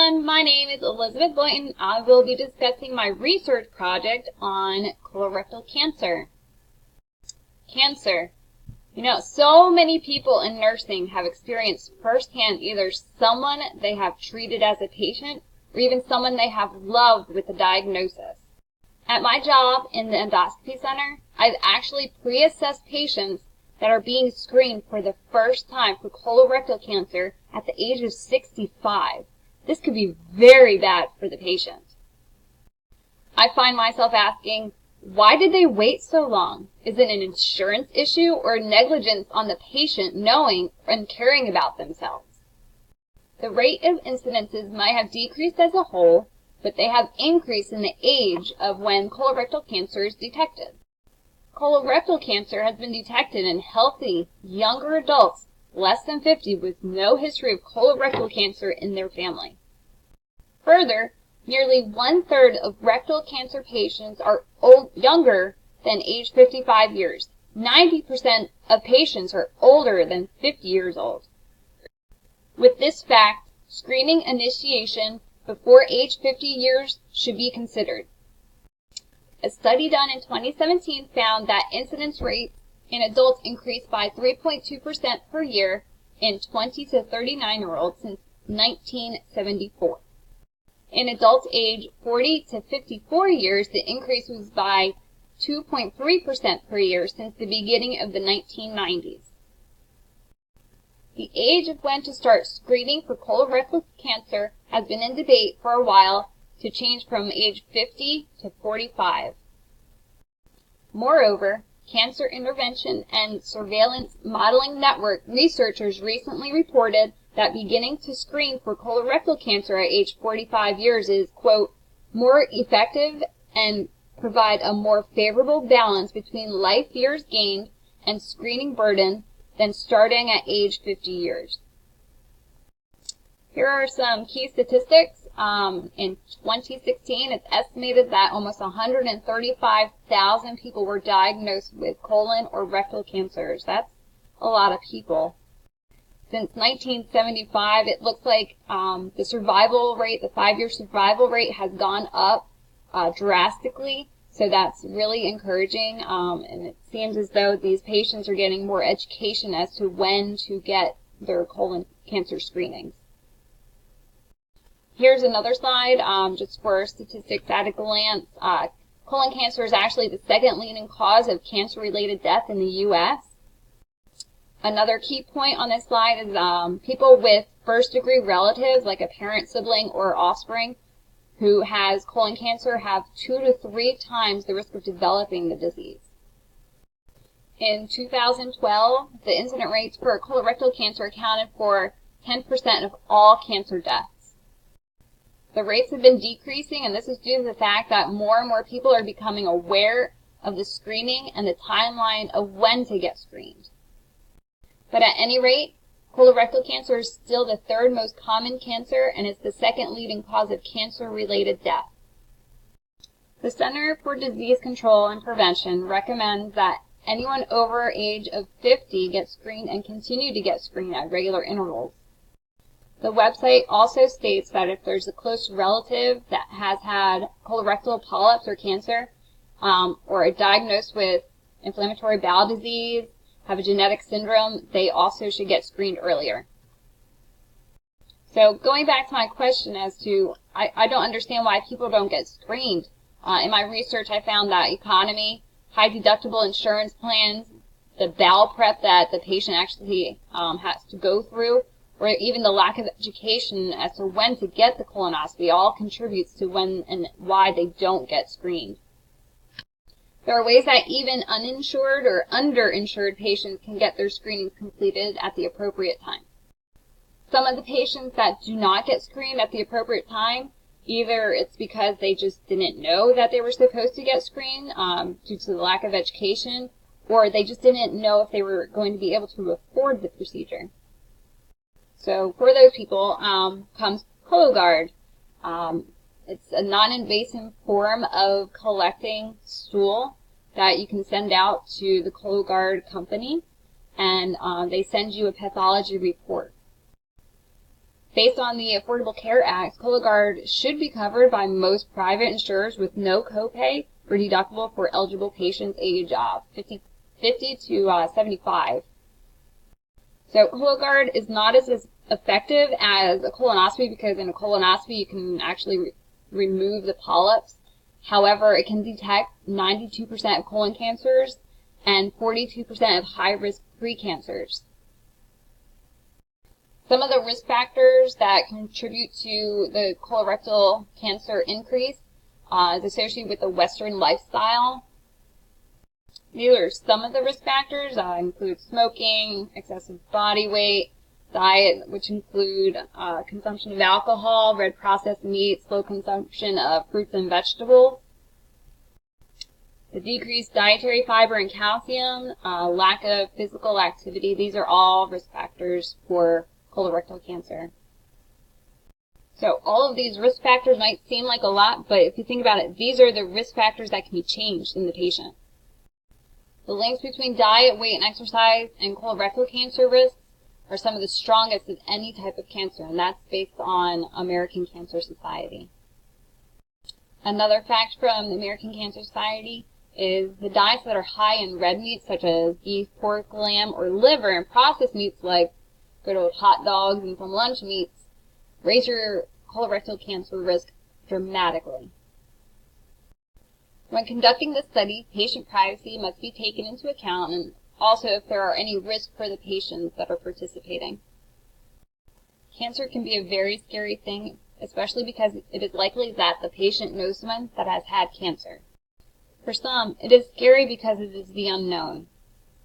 everyone, my name is Elizabeth Boynton. I will be discussing my research project on colorectal cancer. Cancer. You know, so many people in nursing have experienced firsthand either someone they have treated as a patient or even someone they have loved with a diagnosis. At my job in the endoscopy center, I've actually pre-assessed patients that are being screened for the first time for colorectal cancer at the age of 65. This could be very bad for the patient. I find myself asking, why did they wait so long? Is it an insurance issue or negligence on the patient knowing and caring about themselves? The rate of incidences might have decreased as a whole, but they have increased in the age of when colorectal cancer is detected. Colorectal cancer has been detected in healthy, younger adults less than 50 with no history of colorectal cancer in their family. Further, nearly 1/3 of rectal cancer patients are younger than age 55 years. 90% of patients are older than 50 years old. With this fact, screening initiation before age 50 years should be considered. A study done in 2017 found that incidence rates in adults increased by 3.2% per year in 20 to 39-year-olds since 1974. In adults age 40 to 54 years, the increase was by 2.3% per year since the beginning of the 1990s. The age of when to start screening for colorectal cancer has been in debate for a while to change from age 50 to 45. Moreover, Cancer Intervention and Surveillance Modeling Network researchers recently reported that beginning to screen for colorectal cancer at age 45 years is, quote, more effective and provide a more favorable balance between life years gained and screening burden than starting at age 50 years. Here are some key statistics. In 2016, it's estimated that almost 135,000 people were diagnosed with colon or rectal cancers. That's a lot of people. Since 1975, it looks like the survival rate, the 5-year survival rate, has gone up drastically. So that's really encouraging. And it seems as though these patients are getting more education as to when to get their colon cancer screenings. Here's another slide, just for statistics at a glance. Colon cancer is actually the second leading cause of cancer-related death in the U.S. Another key point on this slide is people with first-degree relatives, like a parent, sibling, or offspring, who has colon cancer have 2 to 3 times the risk of developing the disease. In 2012, the incident rates for colorectal cancer accounted for 10% of all cancer deaths. The rates have been decreasing, and this is due to the fact that more and more people are becoming aware of the screening and the timeline of when to get screened. But at any rate, colorectal cancer is still the 3rd most common cancer, and it's the 2nd leading cause of cancer-related death. The Center for Disease Control and Prevention recommends that anyone over age of 50 get screened and continue to get screened at regular intervals. The website also states that if there's a close relative that has had colorectal polyps or cancer, or are diagnosed with inflammatory bowel disease, have a genetic syndrome, they also should get screened earlier. So going back to my question as to, I don't understand why people don't get screened. In my research, I found that economy, high deductible insurance plans, the bowel prep that the patient actually has to go through, or even the lack of education as to when to get the colonoscopy all contributes to when and why they don't get screened. There are ways that even uninsured or underinsured patients can get their screenings completed at the appropriate time. Some of the patients that do not get screened at the appropriate time, either it's because they just didn't know that they were supposed to get screened due to the lack of education, or they just didn't know if they were going to be able to afford the procedure. So for those people comes Cologuard. It's a non-invasive form of collecting stool that you can send out to the Cologuard company, and they send you a pathology report. Based on the Affordable Care Act, Cologuard should be covered by most private insurers with no copay or deductible for eligible patients age 50 to 75. So Cologuard is not as effective as a colonoscopy because in a colonoscopy you can actually remove the polyps. However, it can detect 92% of colon cancers and 42% of high-risk precancers. Some of the risk factors that contribute to the colorectal cancer increase is associated with the Western lifestyle. These are some of the risk factors. Include smoking, excessive body weight, diet, which include consumption of alcohol, red processed meats, low consumption of fruits and vegetables, the decreased dietary fiber and calcium, lack of physical activity. These are all risk factors for colorectal cancer. So all of these risk factors might seem like a lot, but if you think about it, these are the risk factors that can be changed in the patient. The links between diet, weight, and exercise and colorectal cancer risks are some of the strongest of any type of cancer, and that's based on American Cancer Society. Another fact from the American Cancer Society is the diets that are high in red meat, such as beef, pork, lamb, or liver, and processed meats like good old hot dogs and some lunch meats, raise your colorectal cancer risk dramatically. When conducting this study, patient privacy must be taken into account, and also if there are any risks for the patients that are participating. Cancer can be a very scary thing, especially because it is likely that the patient knows someone that has had cancer. For some, it is scary because it is the unknown.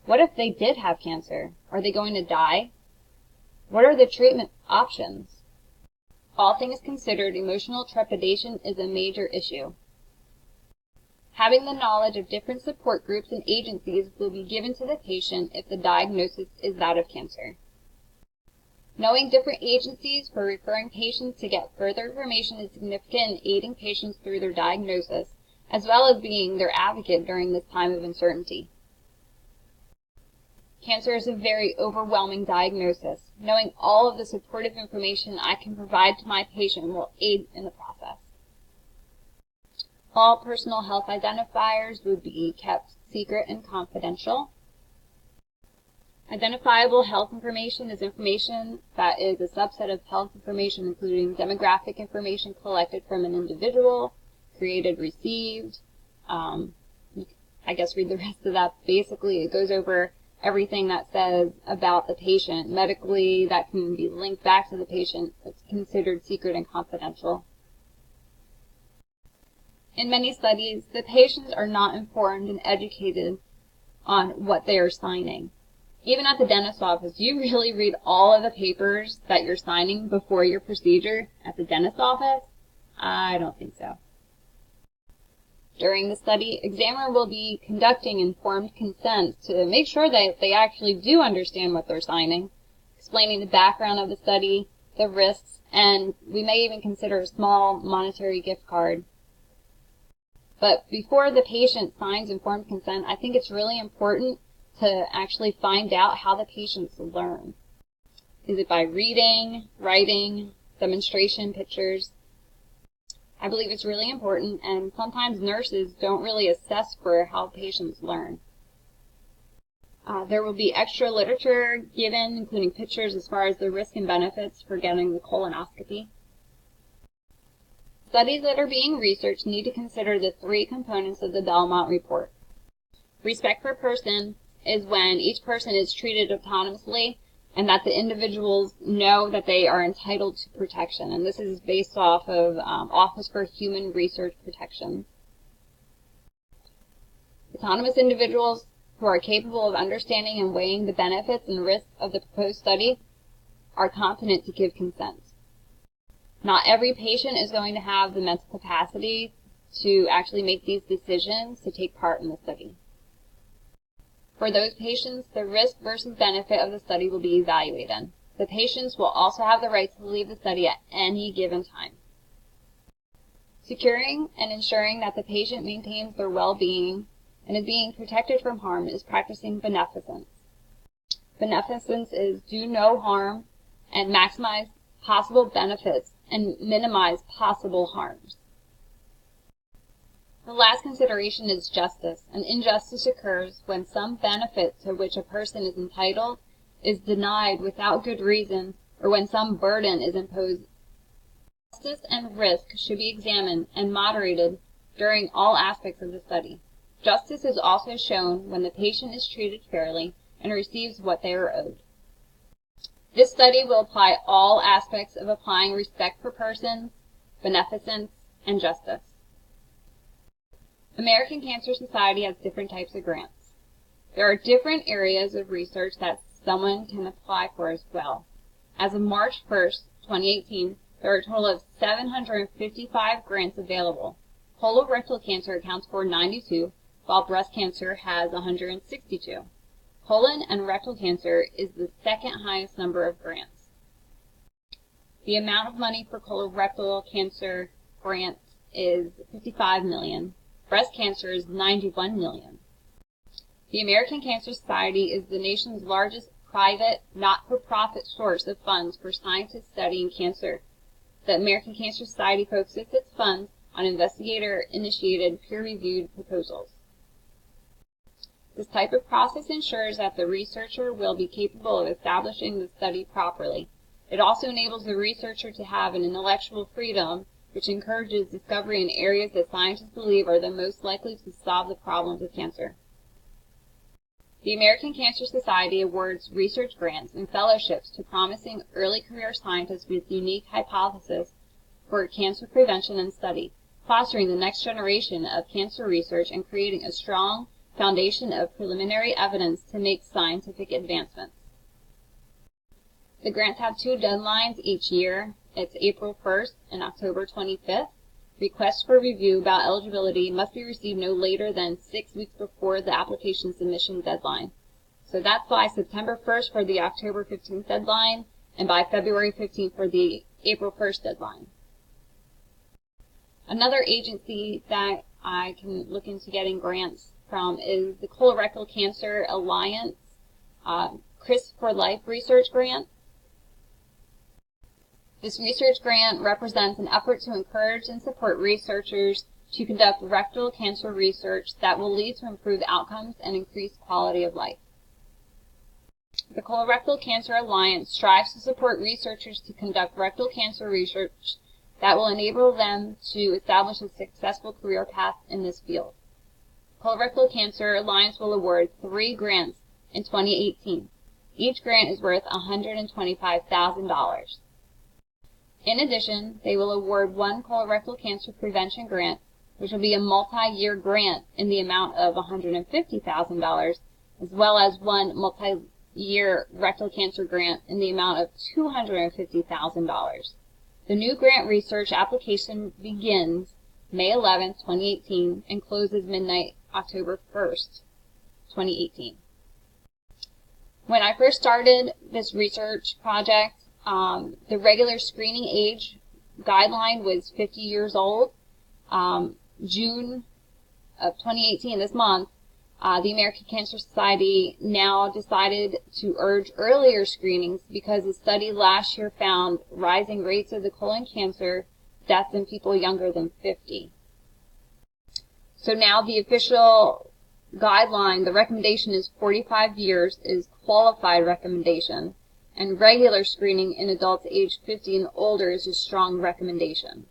What if they did have cancer? Are they going to die? What are the treatment options? All things considered, emotional trepidation is a major issue. Having the knowledge of different support groups and agencies will be given to the patient if the diagnosis is that of cancer. Knowing different agencies for referring patients to get further information is significant in aiding patients through their diagnosis, as well as being their advocate during this time of uncertainty. Cancer is a very overwhelming diagnosis. Knowing all of the supportive information I can provide to my patient will aid in the process. All personal health identifiers would be kept secret and confidential. Identifiable health information is information that is a subset of health information, including demographic information collected from an individual, created, received. I guess read the rest of that. Basically, it goes over everything that says about the patient medically that can be linked back to the patient. It's considered secret and confidential. In many studies, the patients are not informed and educated on what they are signing. Even at the dentist's office, you really read all of the papers that you're signing before your procedure at the dentist's office? I don't think so. During the study, examiner will be conducting informed consent to make sure that they actually do understand what they're signing, explaining the background of the study, the risks, and we may even consider a small monetary gift card. But before the patient signs informed consent, I think it's really important to actually find out how the patients learn. Is it by reading, writing, demonstration, pictures? I believe it's really important, and sometimes nurses don't really assess for how patients learn. There will be extra literature given, including pictures as far as the risks and benefits for getting the colonoscopy. Studies that are being researched need to consider the three components of the Belmont report. Respect per person is when each person is treated autonomously and that the individuals know that they are entitled to protection. And this is based off of Office for Human Research Protection. Autonomous individuals who are capable of understanding and weighing the benefits and risks of the proposed study are competent to give consent. Not every patient is going to have the mental capacity to actually make these decisions to take part in the study. For those patients, the risk versus benefit of the study will be evaluated. The patients will also have the right to leave the study at any given time. Securing and ensuring that the patient maintains their well-being and is being protected from harm is practicing beneficence. Beneficence is do no harm and maximize possible benefits and minimize possible harms. The last consideration is justice. An injustice occurs when some benefit to which a person is entitled is denied without good reason, or when some burden is imposed. Justice and risk should be examined and moderated during all aspects of the study. Justice is also shown when the patient is treated fairly and receives what they are owed. This study will apply all aspects of applying respect for persons, beneficence, and justice. American Cancer Society has different types of grants. There are different areas of research that someone can apply for as well. As of March 1st, 2018, there are a total of 755 grants available. Colorectal cancer accounts for 92, while breast cancer has 162. Colon and rectal cancer is the second highest number of grants. The amount of money for colorectal cancer grants is $55 million. Breast cancer is $91 million. The American Cancer Society is the nation's largest private, not-for-profit source of funds for scientists studying cancer. The American Cancer Society focuses its funds on investigator-initiated, peer-reviewed proposals. This type of process ensures that the researcher will be capable of establishing the study properly. It also enables the researcher to have an intellectual freedom, which encourages discovery in areas that scientists believe are the most likely to solve the problems of cancer. The American Cancer Society awards research grants and fellowships to promising early career scientists with unique hypotheses for cancer prevention and study, fostering the next generation of cancer research and creating a strong foundation of preliminary evidence to make scientific advancements. The grants have two deadlines each year. It's April 1st and October 25th. Requests for review about eligibility must be received no later than 6 weeks before the application submission deadline. So that's by September 1st for the October 15th deadline, and by February 15th for the April 1st deadline. Another agency that I can look into getting grants from is the Colorectal Cancer Alliance CRISP for Life research grant. This research grant represents an effort to encourage and support researchers to conduct rectal cancer research that will lead to improved outcomes and increased quality of life. The Colorectal Cancer Alliance strives to support researchers to conduct rectal cancer research that will enable them to establish a successful career path in this field. Colorectal Cancer Alliance will award 3 grants in 2018. Each grant is worth $125,000. In addition, they will award 1 colorectal cancer prevention grant, which will be a multi-year grant in the amount of $150,000, as well as 1 multi-year rectal cancer grant in the amount of $250,000. The new grant research application begins May 11, 2018, and closes midnight October 1st, 2018. When I first started this research project, the regular screening age guideline was 50 years old. June of 2018, this month, the American Cancer Society now decided to urge earlier screenings because a study last year found rising rates of the colon cancer deaths in people younger than 50. So now the official guideline, the recommendation is 45 years is qualified recommendation, and regular screening in adults aged 50 and older is a strong recommendation.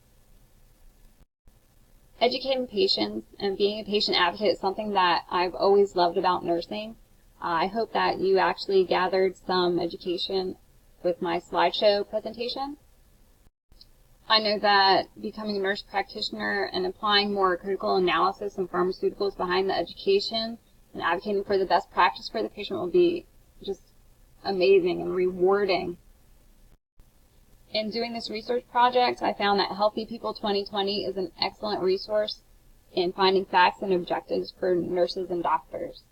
Educating patients and being a patient advocate is something that I've always loved about nursing. I hope that you actually gathered some education with my slideshow presentation. I know that becoming a nurse practitioner and applying more critical analysis and pharmaceuticals behind the education and advocating for the best practice for the patient will be just amazing and rewarding. In doing this research project, I found that Healthy People 2020 is an excellent resource in finding facts and objectives for nurses and doctors.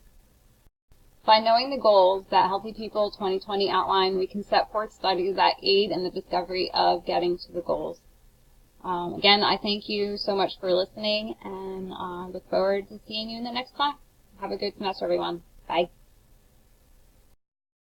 By knowing the goals that Healthy People 2020 outline, we can set forth studies that aid in the discovery of getting to the goals. Again, I thank you so much for listening, and look forward to seeing you in the next class. Have a good semester, everyone. Bye.